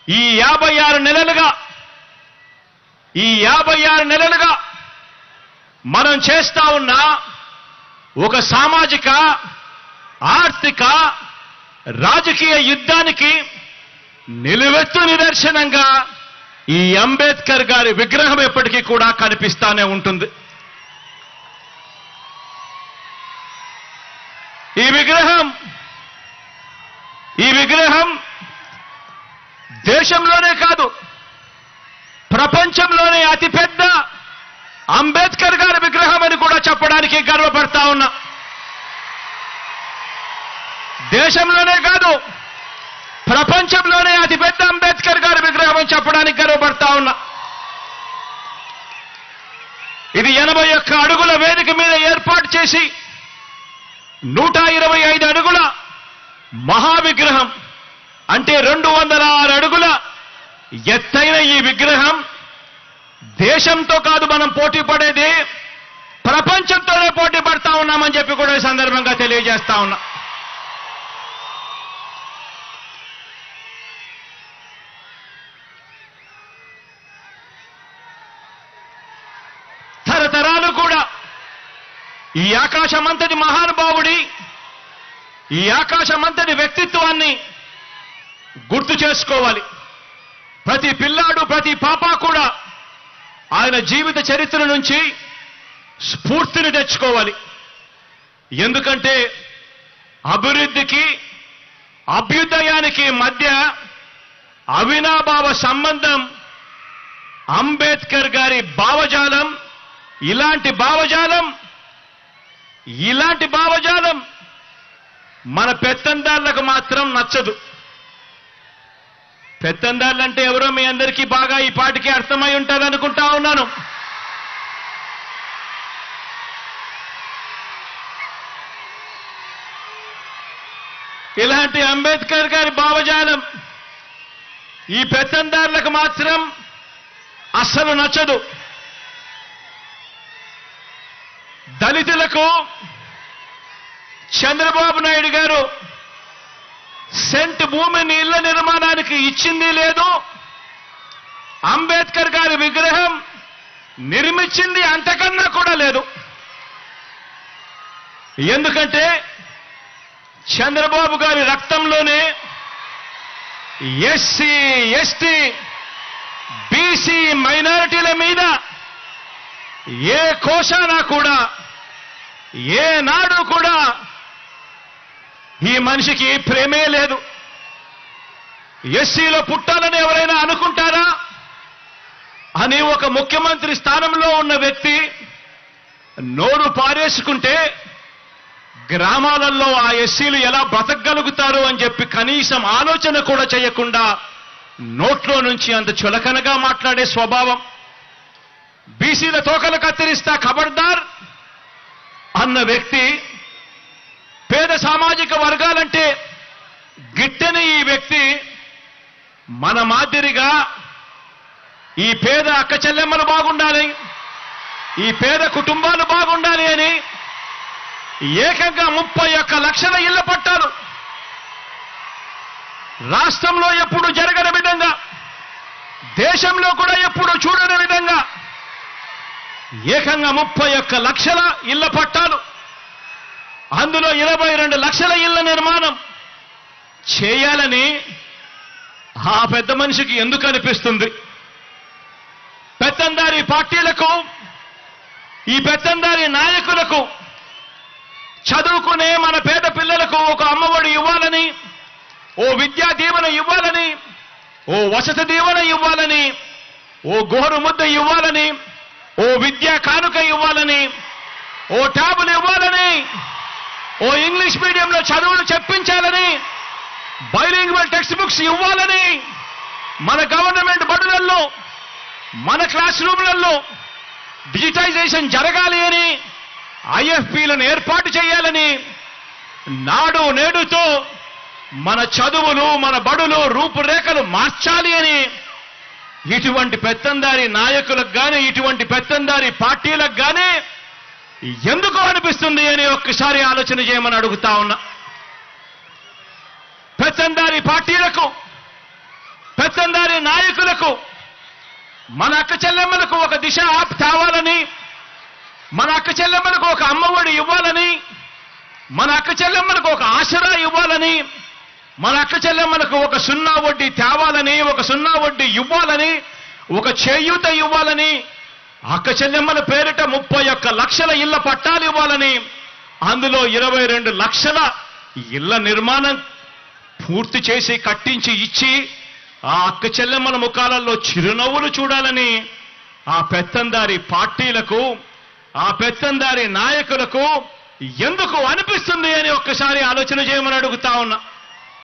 ఈ 56 నెలలుగా మనం చేస్తా ఉన్న ఒక సామాజిక, ఆర్థిక, రాజకీయ యుద్ధానికి నిలువెత్తు నిదర్శనంగా ఈ అంబేద్కర్ గారి విగ్రహం ఎప్పటికీ కూడా కనిపిస్తానే ఉంటుంది. ఈ విగ్రహం దేశంలోనే కాదు, ప్రపంచంలోనే అతిపెద్ద అంబేద్కర్ గారి విగ్రహం అని కూడా చెప్పడానికి గర్వపడతా ఉన్నా. దేశంలోనే కాదు, ప్రపంచంలోనే అతిపెద్ద అంబేద్కర్ గారి విగ్రహం అని చెప్పడానికి గర్వపడతా ఉన్నా. ఇది 81 అడుగుల వేదిక మీద ఏర్పాటు చేసి 125 అడుగుల మహావిగ్రహం, అంటే 206 అడుగుల ఎత్తైన ఈ విగ్రహం దేశంతో కాదు మనం పోటీ పడేది, ప్రపంచంతోనే పోటీ పడతా ఉన్నామని చెప్పి కూడా ఈ సందర్భంగా తెలియజేస్తా ఉన్నా. తరతరాలు కూడా ఈ ఆకాశమంతటి మహానుభావుడి, ఈ ఆకాశమంతటి వ్యక్తిత్వాన్ని గుర్తు చేసుకోవాలి. ప్రతి పిల్లాడు, ప్రతి పాప కూడా ఆయన జీవిత చరిత్ర నుంచి స్ఫూర్తిని తెచ్చుకోవాలి. ఎందుకంటే అభివృద్ధికి, అభ్యుదయానికి మధ్య అవినాభావ సంబంధం అంబేద్కర్ గారి భావజాలం. ఇలాంటి భావజాలం మన పెత్తందారులకు మాత్రం నచ్చదు. పెత్తందారులంటే ఎవరో మీ అందరికీ బాగా ఈ పాటికి అర్థమై ఉంటారనుకుంటా ఉన్నాను. ఇలాంటి అంబేద్కర్ గారి భావజాలం ఈ పెత్తందారులకు మాత్రం అస్సలు నచ్చదు. దళితులకు చంద్రబాబు నాయుడు గారు సెంట్ భూమిని ఇళ్ల నిర్మాణానికి ఇచ్చింది లేదు, అంబేద్కర్ గారి విగ్రహం నిర్మించింది అంతకన్నా కూడా లేదు. ఎందుకంటే చంద్రబాబు గారి రక్తంలోనే ఎస్సీ, ఎస్టీ, బీసీ మైనారిటీల మీద ఏ కోశానా కూడా, ఏనాడు కూడా ఈ మనిషికి ప్రేమే లేదు. ఎస్సీలో పుట్టాలని ఎవరైనా అనుకుంటారా అని ఒక ముఖ్యమంత్రి స్థానంలో ఉన్న వ్యక్తి నోరు పారేసుకుంటే గ్రామాలలో ఆ ఎస్సీలు ఎలా బ్రతకగలుగుతారు అని చెప్పి కనీసం ఆలోచన కూడా చేయకుండా నోట్లో నుంచి అంత చులకనగా మాట్లాడే స్వభావం. బీసీల తోకలు కత్తిరిస్తా ఖబర్దార్ అన్న వ్యక్తి, పేద సామాజిక వర్గాలంటే గిట్టని ఈ వ్యక్తి మన మాదిరిగా ఈ పేద అక్క చెల్లెమ్మలు బాగుండాలి, ఈ పేద కుటుంబాలు బాగుండాలి అని ఏకంగా 31 లక్షల ఇళ్ల పట్టాలు రాష్ట్రంలో ఎప్పుడు జరగని విధంగా, దేశంలో కూడా ఎప్పుడు చూడని విధంగా ఏకంగా 31 లక్షల ఇళ్ల పట్టాలు, అందులో 22 లక్షల ఇళ్ల నిర్మాణం చేయాలని ఆ పెద్ద మనిషికి ఎందుకు అనిపిస్తుంది? పెత్తందారి పార్టీలకు, ఈ పెత్తందారి నాయకులకు చదువుకునే మన పేద పిల్లలకు ఒక అమ్మఒడి ఇవ్వాలని, ఓ విద్యా దీవెన ఇవ్వాలని, ఓ వసతి దీవెన ఇవ్వాలని, ఓ గోరు ముద్ద ఇవ్వాలని, ఓ విద్యా కానుక ఇవ్వాలని, ఓ ట్యాబులు ఇవ్వాలని, ఓ ఇంగ్లీష్ మీడియంలో చదువులు చెప్పించాలని, బైలింగ్వల్ టెక్స్ట్ బుక్స్ ఇవ్వాలని, మన గవర్నమెంట్ బడులలో, మన క్లాస్ రూమ్లలో డిజిటైజేషన్ జరగాలి అని, ఐఎఫ్పీలను ఏర్పాటు చేయాలని, నాడు నేడుతో మన చదువులు, మన బడులు రూపురేఖలు మార్చాలి అని ఇటువంటి పెత్తందారి నాయకులకు కానీ, ఇటువంటి పెత్తందారి పార్టీలకు కానీ ఎందుకు అనిపిస్తుంది అని ఒక్కసారి ఆలోచన చేయమని అడుగుతా ఉన్నా. పెత్తందారి పార్టీలకు, పెత్తందారి నాయకులకు మన అక్క చెల్లెమ్మలకు ఒక దిశ తేవాలని, మన అక్క చెల్లెమ్మలకు ఒక అమ్మఒడి ఇవ్వాలని, మన అక్క చెల్లెమ్మలకు ఒక ఆసరా ఇవ్వాలని, మన అక్క చెల్లెమ్మలకు ఒక సున్నా వడ్డీ తేవాలని, ఒక సున్నా వడ్డీ ఇవ్వాలని, ఒక చేయూత ఇవ్వాలని, అక్క చెల్లెమ్మల పేరిట 31 లక్షల ఇళ్ల పట్టాలు ఇవ్వాలని, అందులో 22 లక్షల ఇళ్ల నిర్మాణం పూర్తి చేసి కట్టించి ఇచ్చి ఆ అక్క చెల్లెమ్మల ముఖాలలో చిరునవ్వులు చూడాలని ఆ పెత్తందారి పార్టీలకు, ఆ పెత్తందారి నాయకులకు ఎందుకు అనిపిస్తుంది అని ఒక్కసారి ఆలోచన చేయమని అడుగుతా ఉన్నా.